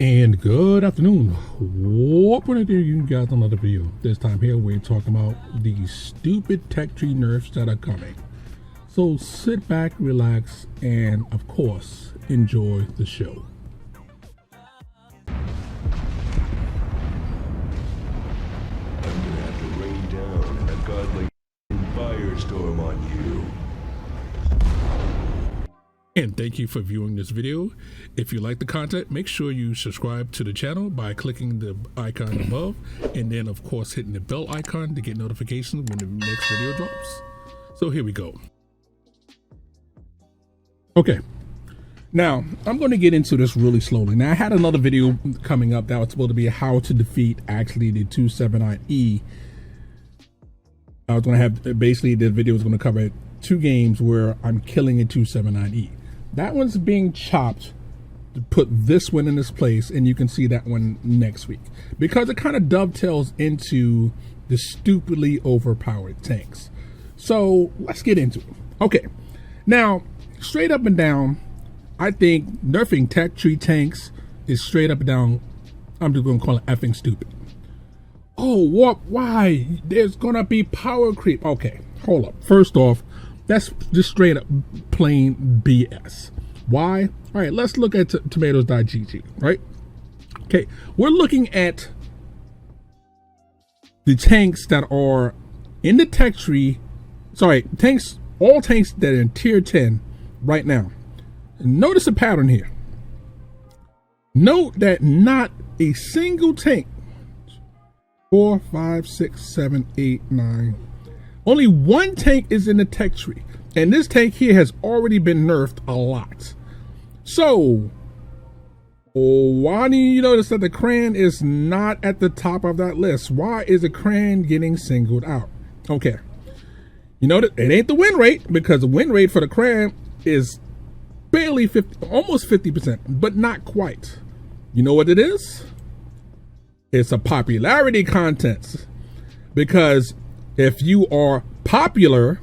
And good afternoon. Welcome to you guys on another video. This time here we're talking about the stupid tech tree nerfs that are coming. So sit back, relax, and of course enjoy the show. I'm gonna have to rain down a godly firestorm on you. And thank you for viewing this video. If you like the content, make sure you subscribe to the channel by clicking the icon above, and then of course hitting the bell icon to get notifications when the next video drops. So here we go. Okay, now I'm going to get into this really slowly. Now I had another video coming up that was supposed to be how to defeat actually the 279E. I was going to have basically the video was going to cover 2 games where I'm killing a 279E. That one's being chopped to put this one in its place, and you can see that one next week because it kind of dovetails into the stupidly overpowered tanks. So let's get into it. Okay, now straight up and down, I think nerfing tech tree tanks is straight up and down. I'm just going to call it effing stupid. Oh, what? Why? There's gonna be power creep. Okay, hold up. First off, that's just straight up plain BS. Why? All right, let's look at tomatoes.gg, right? Okay, we're looking at the tanks that are in the tech tree. Sorry, tanks, all tanks that are in tier 10 right now. Notice a pattern here. Note that not a single tank, 4, 5, 6, 7, 8, 9. Only one tank is in the tech tree, and this tank here has already been nerfed a lot. So, why do you notice that the kran is not at the top of that list? Why is the kran getting singled out? Okay, you know that it ain't the win rate, because the win rate for the kran is barely 50, almost 50%, but not quite. You know what it is? It's a popularity contest, because if you are popular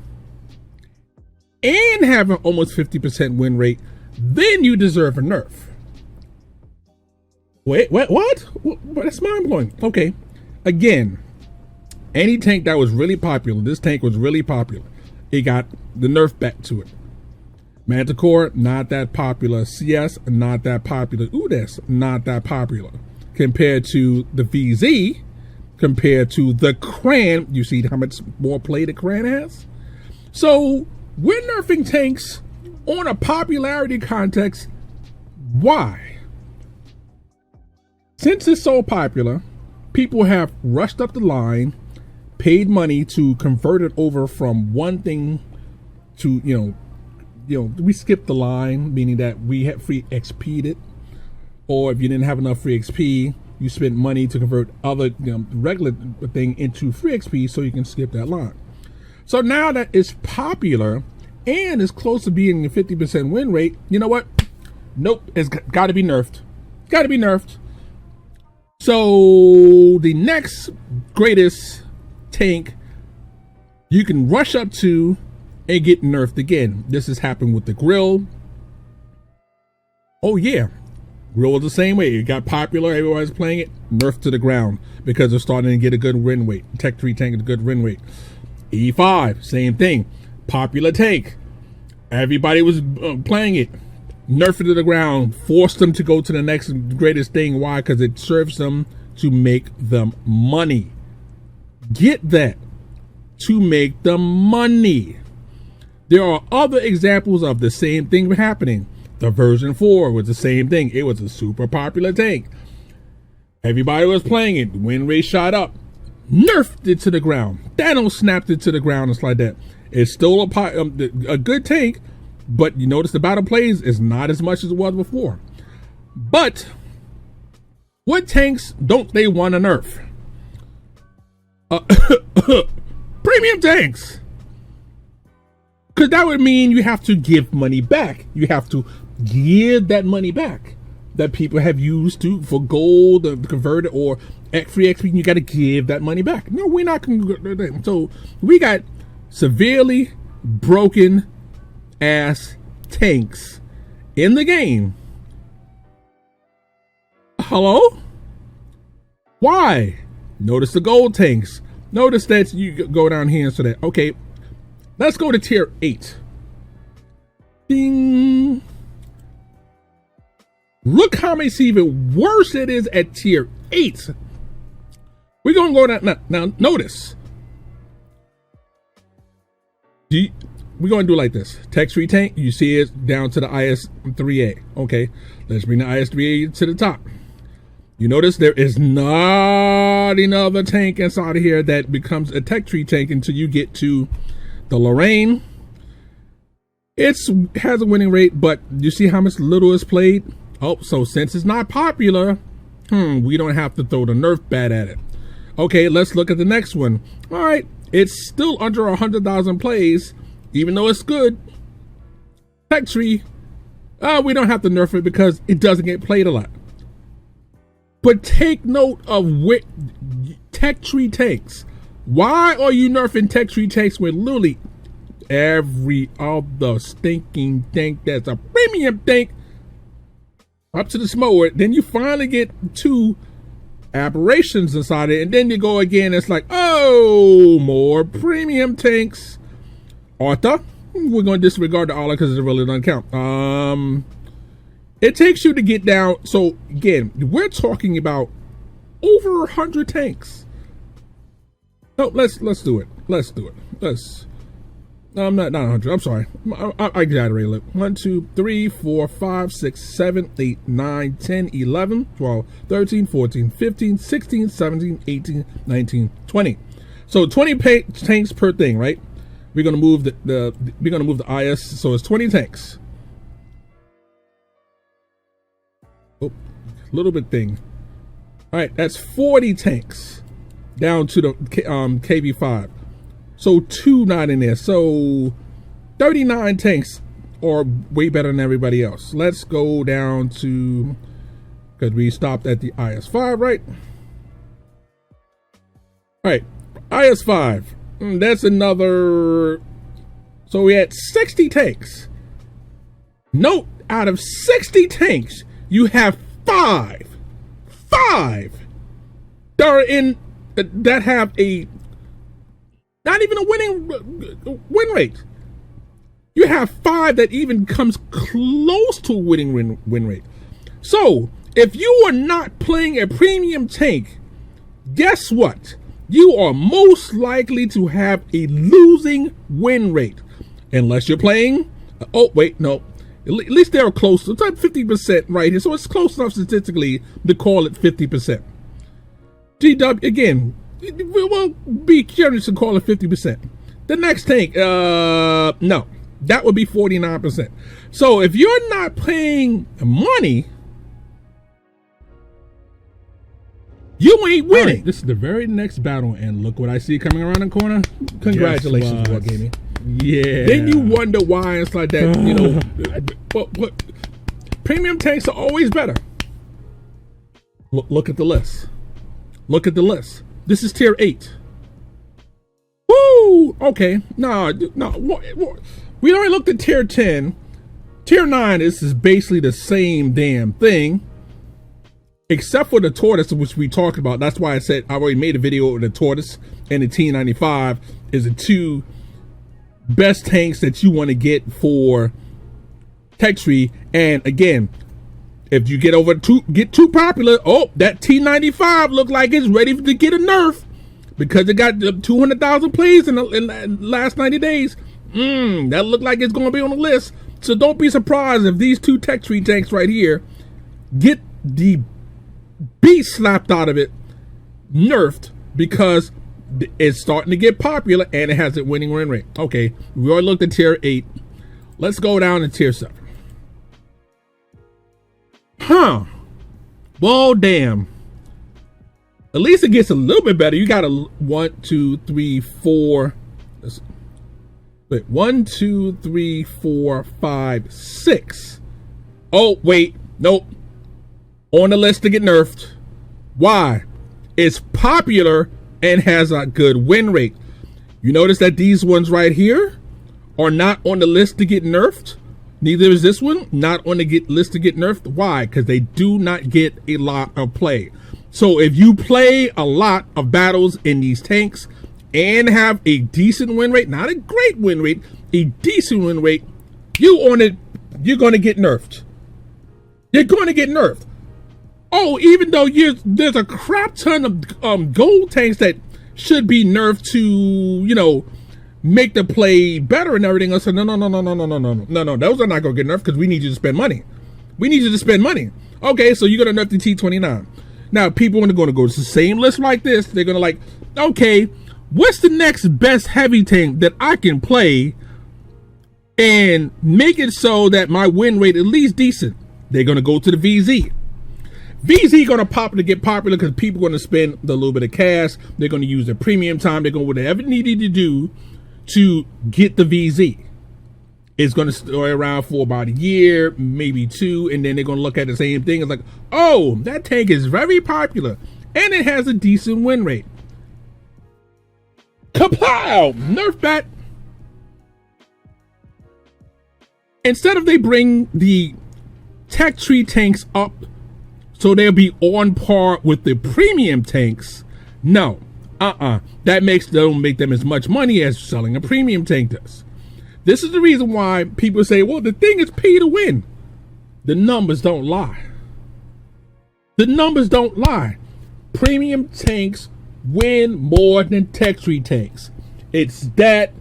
and have an almost 50% win rate, then you deserve a nerf. Wait, what? That's mind-blowing. Okay, again, any tank that was really popular, this tank was really popular, it got the nerf back to it. Manticore, not that popular. CS, not that popular. Udes, not that popular. Compared to the VZ, compared to the kran, you see how much more play the kran has? So we're nerfing tanks on a popularity context. Why? Since it's so popular, people have rushed up the line, paid money to convert it over from one thing to, we skipped the line, meaning that we had free XP'd it. Or if you didn't have enough free XP, you spent money to convert other regular thing into free XP so you can skip that line. So now that it's popular and is close to being a 50% win rate, you know what? Nope, it's got to be nerfed. Got to be nerfed. So the next greatest tank you can rush up to and get nerfed again. This has happened with the grill. Oh yeah. Grill was the same way. It got popular, everybody's playing it, nerfed to the ground because they're starting to get a good win rate. Tech 3 tank is a good win rate. E5, same thing. Popular tank. Everybody was playing it. Nerfed it to the ground. Forced them to go to the next greatest thing. Why? Because it serves them to make them money. Get that. To make them money. There are other examples of the same thing happening. The version 4 was the same thing. It was a super popular tank. Everybody was playing it. Win rate shot up. Nerfed it to the ground. Thanos snapped it to the ground. It's like that. It's still a good tank, but you notice the battle plays is not as much as it was before. But what tanks don't they want to nerf? Premium tanks. Because that would mean you have to give money back. You have to give that money back that people have used for gold or convert it or free XP. You got to give that money back. No, we're not going to. So we got severely broken ass tanks in the game Hello? Why? Notice the gold tanks. Notice that you go down here and so that, okay, let's go to tier 8. Ding. Look how much even worse it is at tier 8. We're going to go down. Now notice. We're going to do it like this. Tech tree tank, you see it down to the IS-3A. Okay, let's bring the IS-3A to the top. You notice there is not another tank inside of here that becomes a tech tree tank until you get to the Lorraine. It has a winning rate, but you see how much little is played? Oh, so since it's not popular, we don't have to throw the Nerf bat at it. Okay, let's look at the next one. All right, it's still under 100,000 plays, even though it's good. Tech tree, we don't have to nerf it because it doesn't get played a lot. But take note of tech tree tanks. Why are you nerfing tech tree tanks when literally every other stinking tank that's a premium tank up to the smoke? Then you finally get 2 aberrations inside it, and then you go again. It's like, oh, more premium tanks. Arthur, we're going to disregard the Arthur because it really doesn't count. It takes you to get down. So again, we're talking about over 100 tanks. No, let's do it. Let's do it. I'm not 100. I'm sorry. I exaggerated a little. 1, 2, 3, 4, 5, 6, 7, 8, 9, 10, 11, 12, 13, 14, 15, 16, 17, 18, 19, 20. So 20 tanks per thing, right? We're gonna move the IS. So it's 20 tanks. Oh, little bit thing. All right, that's 40 tanks down to the KV5. So 2 not in there. So 39 tanks are way better than everybody else. Let's go down to, because we stopped at the IS5, right? All right, IS5. That's another. So we had 60 tanks. Note, out of 60 tanks, you have 5 that have a not even a win rate. You have 5 that even comes close to a winning win rate. So if you are not playing a premium tank, guess what? You are most likely to have a losing win rate, unless you're playing. Oh wait, no. At least they're close. It's like 50% right here, so it's close enough statistically to call it 50%. GW again. We'll be curious to call it 50%. The next tank, no, that would be 49%. So if you're not paying money, you ain't winning. Right, this is the very next battle, and look what I see coming around the corner. Congratulations, Wargaming. Yeah. Then you wonder why it's like that. You know, what premium tanks are always better. Look at the list. Look at the list. This is tier 8. Woo! Okay. No. We already looked at tier 10. Tier 9, this is basically the same damn thing. Except for the tortoise, which we talked about. That's why I said I already made a video of the tortoise and the T95 is the 2 best tanks that you want to get for tech tree. And again, if you get too popular, oh, that T95 look like it's ready to get a nerf because it got 200,000 plays in the last 90 days. That look like it's going to be on the list. So don't be surprised if these 2 tech tree tanks right here get the beast slapped out of it, nerfed, because it's starting to get popular and it has a winning win rate. Okay, we already looked at tier 8. Let's go down to tier 7. Well, damn. At least it gets a little bit better. You got a 1, 2, 3, 4. Wait, 1, 2, 3, 4, 5, 6. Oh, wait, nope. On the list to get nerfed. Why? It's popular and has a good win rate. You notice that these ones right here are not on the list to get nerfed. Neither is this one, not on the list to get nerfed. Why? Because they do not get a lot of play. So if you play a lot of battles in these tanks and have a decent win rate, not a great win rate, a decent win rate, you're going to get nerfed. You're going to get nerfed. Oh, even though there's a crap ton of gold tanks that should be nerfed to, you know, make the play better and everything. I said, no. Those are not going to get nerfed because we need you to spend money. We need you to spend money. Okay, so you're going to nerf the T29. Now, people are going to go to the same list like this. They're going to like, okay, what's the next best heavy tank that I can play and make it so that my win rate at least decent? They're going to go to the VZ. VZ going to get popular because people are going to spend a little bit of cash. They're going to use their premium time. They're going to do whatever needed to do to get the VZ. It's going to stay around for about a year, maybe 2, and then they're going to look at the same thing. It's like, oh, that tank is very popular, and it has a decent win rate. Kapow! Nerf bat. Instead of they bring the tech tree tanks up so they'll be on par with the premium tanks, no. That don't make them as much money as selling a premium tank does. This is the reason why people say, well, the thing is pay to win. The numbers don't lie. The numbers don't lie. Premium tanks win more than tech tree tanks. It's that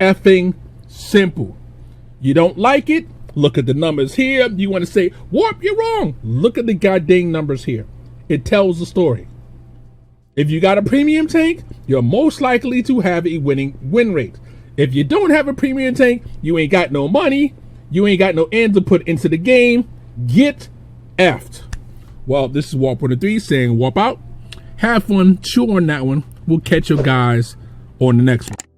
effing simple. You don't like it? Look at the numbers here. You want to say, Warp, you're wrong. Look at the goddamn numbers here. It tells the story. If you got a premium tank, you're most likely to have a winning win rate. If you don't have a premium tank, you ain't got no money, you ain't got no end to put into the game, get effed. Well, this is Warp 103 saying warp out. Have fun, chew on that one. We'll catch you guys on the next one.